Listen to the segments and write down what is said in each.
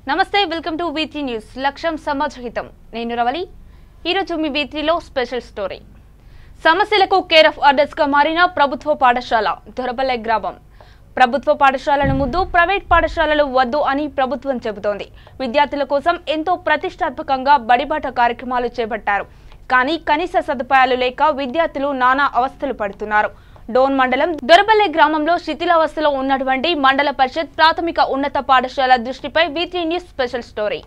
నమస్తే welcome to వీటీ news లక్ష్యం సమాజహితం నేను రవలి ఈ రోజు మీ వీటీలో స్పెషల్ స్టోరీ సమస్యలకు కేర్ ఆఫ్ అడ్రస్ గా మారిన ప్రభుత్వ పాఠశాల దొరబల్లె గ్రామం ప్రభుత్వ పాఠశాలల ముందు ప్రైవేట్ పాఠశాలలు వద్దు అని ప్రభుత్వం చెబుతోంది విద్యార్థుల కోసం ఎంతో ప్రతిష్టాత్మకంగా బడిబాట కార్యక్రమాలు చేపట్టారు కానీ కనీస సదుపాయాలు లేక విద్యార్థులు నానా అవస్థలు పడుతున్నారు డోన్ మండలం దొరబల్లె గ్రామంలో శిథిలావస్థలో ఉన్నటువంటి మండల పరిషత్ ప్రాథమిక ఉన్నత పాఠశాల దృష్టిపై VT news special story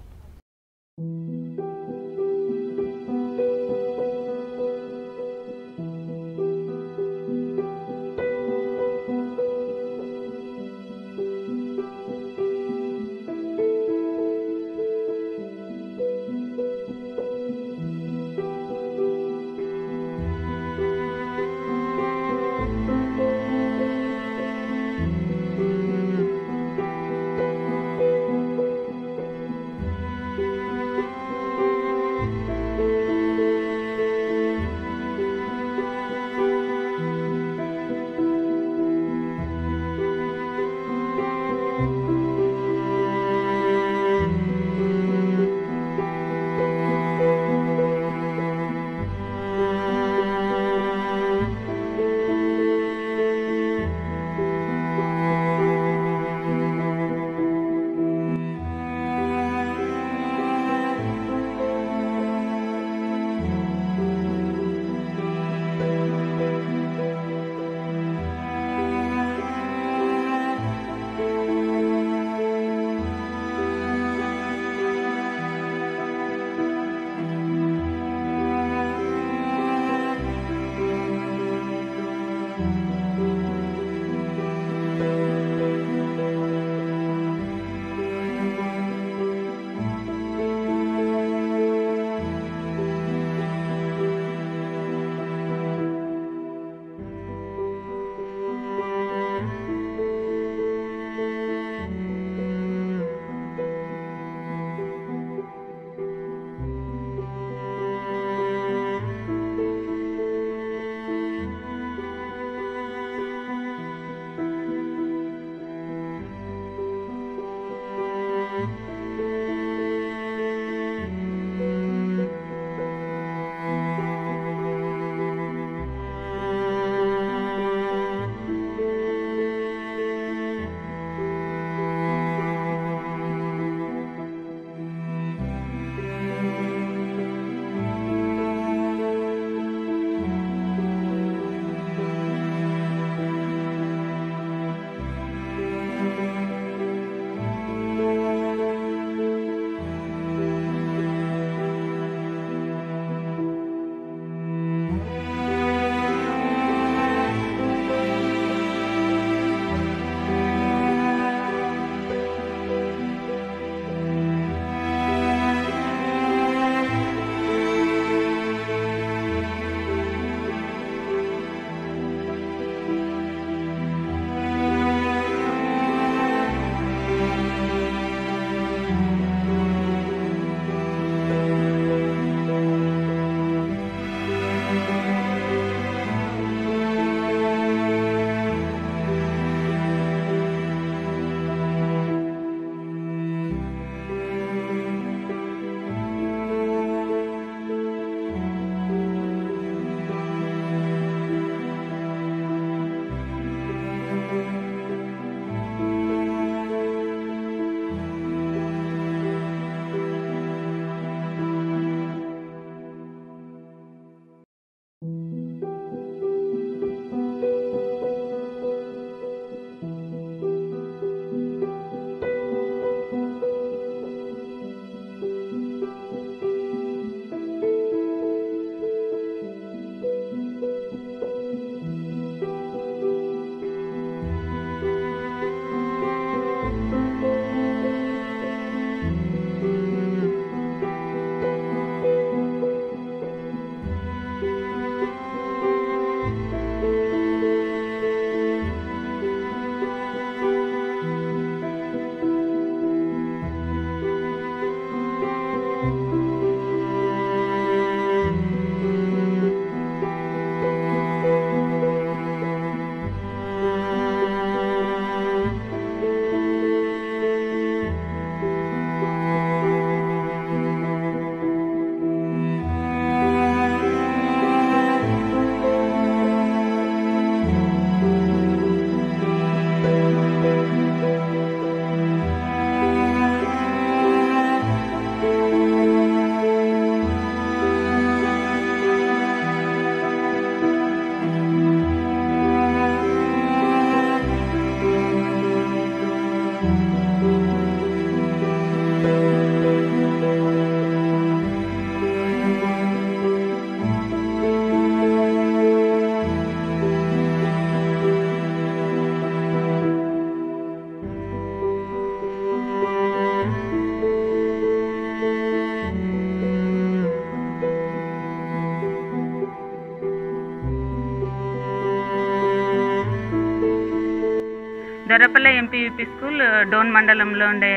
Dorapalli MPUP school Dhone మండలంలో ఉండే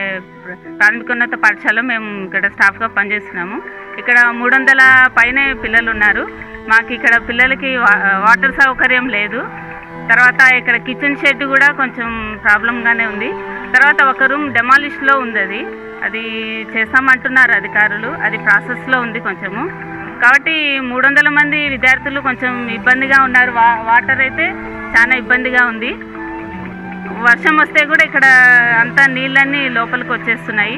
ప్రాథమికోన్నత పాఠశాల మేము ఇక్కడ స్టాఫ్గా పనిచేస్తున్నాము. ఇక్కడ 300 పైనే పిల్లలు ఉన్నారు. మాకు ఇక్కడ పిల్లలకి వాటర్ సౌకర్యం లేదు. తర్వాత ఇక్కడ కిచెన్ షెడ్ కూడా కొంచెం ప్రాబ్లంగానే ఉంది. తర్వాత ఒక రూమ్ డెమాలిష్లో ఉంది, అది చేస్తామంటున్నారు అధికారులు, అది ప్రాసెస్లో ఉంది కొంచెము. కాబట్టి 300 మంది విద్యార్థులు కొంచెం ఇబ్బందిగా ఉన్నారు. వాటర్ అయితే చాలా ఇబ్బందిగా ఉంది. వర్షం వస్తే కూడా ఇక్కడ అంతా నీళ్ళన్నీ లోపలికి వచ్చేస్తున్నాయి.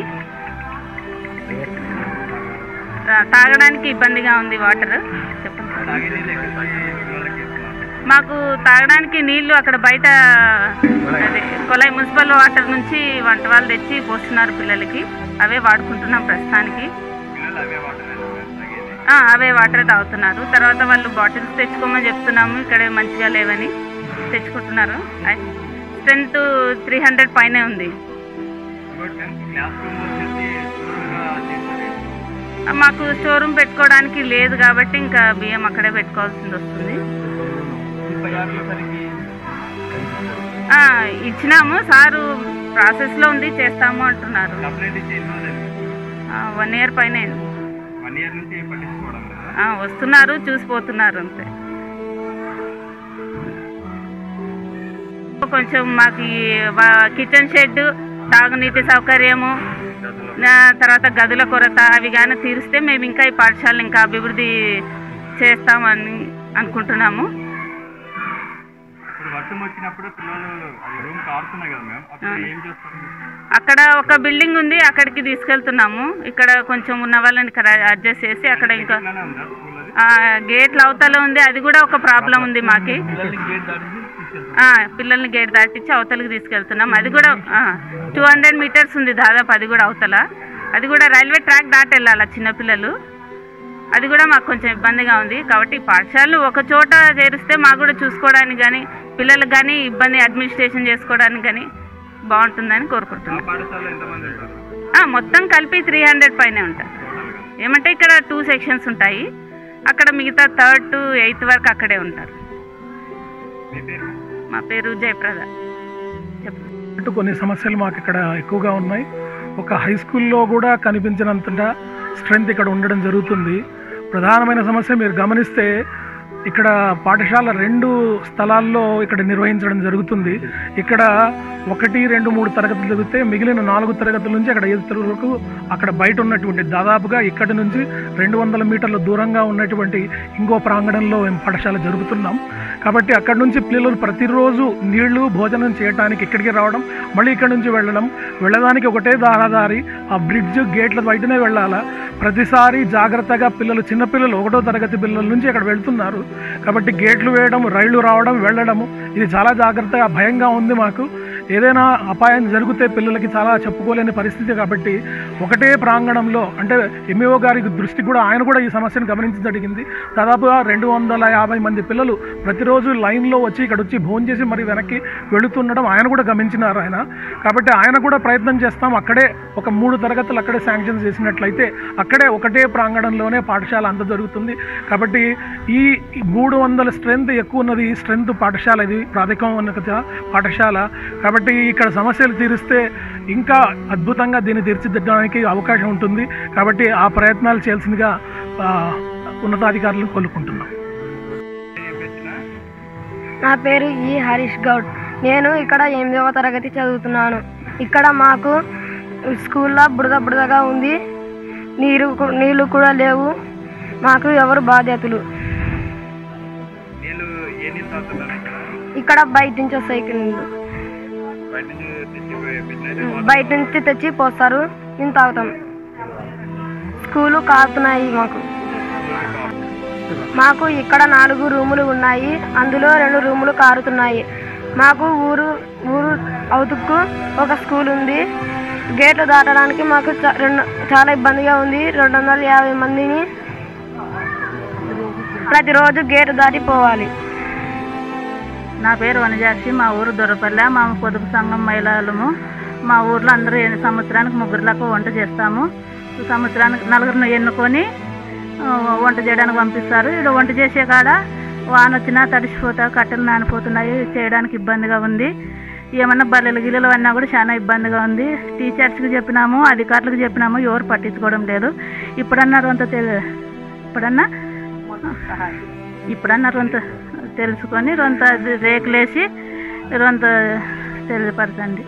తాగడానికి ఇబ్బందిగా ఉంది వాటర్. మాకు తాగడానికి నీళ్లు అక్కడ బయట అదే కొలాయి మున్సిపల్ వాటర్ నుంచి వంట వాళ్ళు తెచ్చి పోస్తున్నారు పిల్లలకి. అవే వాడుకుంటున్నాం ప్రస్తుతానికి. అవే వాటర్ తాగుతున్నారు. తర్వాత వాళ్ళు బాటిల్స్ తెచ్చుకోమని చెప్తున్నాము, ఇక్కడ మంచిగా లేవని తెచ్చుకుంటున్నారు. స్ట్రెంత్ 300 పైనే ఉంది. మాకు స్టోర్ రూమ్ పెట్టుకోవడానికి లేదు కాబట్టి ఇంకా బియ్యం అక్కడే పెట్టుకోవాల్సింది వస్తుంది. ఇచ్చినాము, సారు ప్రాసెస్లో ఉంది, చేస్తాము అంటున్నారు. 1 year పైన వస్తున్నారు, చూసిపోతున్నారు అంతే. కొంచెం మాకు కిచెన్ షెడ్, తాగునీటి సౌకర్యము, తర్వాత గదుల కొరత అవి కానీ తీరిస్తే మేము ఇంకా ఈ పాఠశాలను ఇంకా అభివృద్ధి చేస్తామని అనుకుంటున్నాము. అక్కడ ఒక బిల్డింగ్ ఉంది, అక్కడికి తీసుకెళ్తున్నాము. ఇక్కడ కొంచెం ఉన్న వాళ్ళని ఇక్కడ అడ్జస్ట్ చేసి అక్కడ ఇంకా గేట్ల అవతల ఉంది, అది కూడా ఒక ప్రాబ్లం ఉంది మాకి. పిల్లల్ని గేట్ దాటించి అవతలకి తీసుకెళ్తున్నాం. అది కూడా 200 meters ఉంది దాదాపు, అది కూడా అవతల. అది కూడా రైల్వే ట్రాక్ దాటి వెళ్ళాలి చిన్నపిల్లలు. అది కూడా మాకు కొంచెం ఇబ్బందిగా ఉంది. కాబట్టి పాఠశాలలు ఒక చోట చేరిస్తే మాకు కూడా చూసుకోవడానికి కానీ పిల్లలకు కానీ ఇబ్బంది, అడ్మినిస్ట్రేషన్ చేసుకోవడానికి కానీ బాగుంటుందని కోరుకుంటున్నాం. మొత్తం కలిపి 300 పైనే ఉంటాయి. ఏమంటే ఇక్కడ 2 sections ఉంటాయి, అక్కడ మిగతా 3rd to 8th వరకు అక్కడే ఉంటారు. మా పేరు జయప్రద. కొన్ని సమస్యలు మాకు ఇక్కడ ఎక్కువగా ఉన్నాయి. ఒక హై స్కూల్లో కూడా కనిపించినంత స్ట్రెంత్ ఇక్కడ ఉండడం జరుగుతుంది. ప్రధానమైన సమస్య మీరు గమనిస్తే ఇక్కడ పాఠశాల 2 స్థలాల్లో ఇక్కడ నిర్వహించడం జరుగుతుంది. ఇక్కడ 1, 2, 3 తరగతులు చదివితే మిగిలిన 4 తరగతుల నుంచి అక్కడ 5 తరగతుల వరకు అక్కడ బయట ఉన్నటువంటి దాదాపుగా ఇక్కడి నుంచి 200 మీటర్ల దూరంగా ఉన్నటువంటి ఇంకో ప్రాంగణంలో మేము పాఠశాల జరుపుతున్నాం. కాబట్టి అక్కడి నుంచి పిల్లలు ప్రతిరోజు నీళ్లు భోజనం చేయడానికి ఇక్కడికి రావడం, మళ్ళీ ఇక్కడి నుంచి వెళ్ళడానికి ఒకటే దారి, ఆ బ్రిడ్జ్ గేట్ల బయటనే వెళ్ళాలా. ప్రతిసారి జాగ్రత్తగా పిల్లలు, చిన్నపిల్లలు 1వ తరగతి పిల్లల నుంచి అక్కడ వెళ్తున్నారు. కాబట్టి గేట్లు వేయడం, రైళ్లు రావడం వెళ్ళడము ఇది చాలా జాగ్రత్తగా, భయంగా ఉంది మాకు. ఏదైనా అపాయం జరిగితే పిల్లలకి చాలా చెప్పుకోలేని పరిస్థితి. కాబట్టి ఒకటే ప్రాంగణంలో అంటే ఎంఈఓ గారి దృష్టికి కూడా ఆయన కూడా ఈ సమస్యను గమనించగలిగింది. దాదాపుగా 250 మంది పిల్లలు ప్రతిరోజు లైన్లో వచ్చి ఇక్కడ వచ్చి భోజనం చేసి మరి వెనక్కి వెళుతుండడం ఆయన కూడా గమనించినారు ఆయన. కాబట్టి ఆయన కూడా ప్రయత్నం చేస్తాం, అక్కడే ఒక 3 తరగతులు అక్కడే శాంక్షన్ చేసినట్లయితే అక్కడే ఒకటే ప్రాంగణంలోనే పాఠశాల అంత జరుగుతుంది. కాబట్టి ఈ 300 స్ట్రెంత్ ఎక్కువ ఉన్నది స్ట్రెంత్ పాఠశాల, ఇది ప్రాథమికోన్నత పాఠశాల. కాబట్టి ఇక్కడ సమస్యలు తీరిస్తే ఇంకా అద్భుతంగా దీన్ని తీర్చిదిద్దడానికి అవకాశం ఉంటుంది. కాబట్టి ఆ ప్రయత్నాలు చేయాల్సిందిగా ఉన్నతాధికారులను కోరుకుంటున్నాం. నా పేరు హరీష్ గౌడ్. నేను ఇక్కడ 8వ తరగతి చదువుతున్నాను. ఇక్కడ మాకు స్కూల్లో బురదగా ఉంది, నీళ్ళు కూడా లేవు. మాకు ఎవరు బాధ్యతలు? ఇక్కడ బయట నుంచి వస్తాయి, నీళ్ళు బయట నుంచి తెచ్చి పోస్తారు, మేము తాగుతాం. స్కూలు కారుతున్నాయి. మాకు ఇక్కడ 4 రూములు ఉన్నాయి, అందులో 2 రూములు కారుతున్నాయి. మాకు ఊరు అవుతుకు ఒక స్కూల్ ఉంది. గేట్లు దాటడానికి మాకు చాలా ఇబ్బందిగా ఉంది. 250 మందిని ప్రతిరోజు గేటు దాటి పోవాలి. నా పేరు వనజాక్షి. మా ఊరు దొరపల్లె. మా పొదుపు సంఘం మహిళలము. మా ఊర్లో అందరూ సంవత్సరానికి 3 వంట చేస్తాము. సంవత్సరానికి 4 ఎన్నుకొని వంట చేయడానికి పంపిస్తారు. ఇక్కడ వంట చేసే కాడ వాన వచ్చినా తడిసిపోతా, కట్టెలు నానిపోతున్నాయి, చేయడానికి ఇబ్బందిగా ఉంది. ఏమన్నా బల్లెలు గిల్లెలు అన్నా కూడా చాలా ఇబ్బందిగా ఉంది. టీచర్స్కి చెప్పినాము, అధికారులకు చెప్పినాము, ఎవరు పట్టించుకోవడం లేదు. ఇప్పుడన్నా రొంత తెలుసుకొని రొంత రేకులేసి రొంత తెలియపరచండి.